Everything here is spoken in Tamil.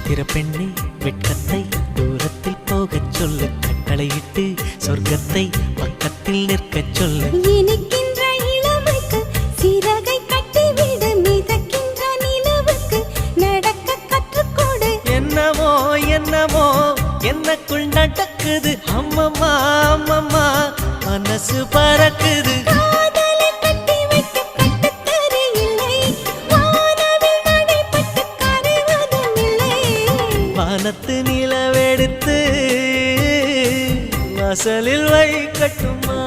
சித்திர பெண்ணே வெட்கத்தை தூரத்தில் போகச் சொல்லு, கட்டளையிட்டு சொர்க்கத்தை பக்கத்தில் நிற்கச் சொல்லு. இனிக்கின்ற இளமைக்கு சிறகை கட்டிவிடு, மிதக்கின்ற நிலவுக்கு நடக்க கற்றுக்கொடு. என்னமோ என்னமோ என்னக்குள் நடக்குது, அம்மம்மா அம்மம்மா மனசு பறக்குது. காதலை கட்டி வைக்க கட்டுத்தறி இல்லை, வானவில் நடைபட்டு கரைவதும் இல்லை. வானத்து நிலவெடுத்து வாசலில் வைக்கட்டுமா?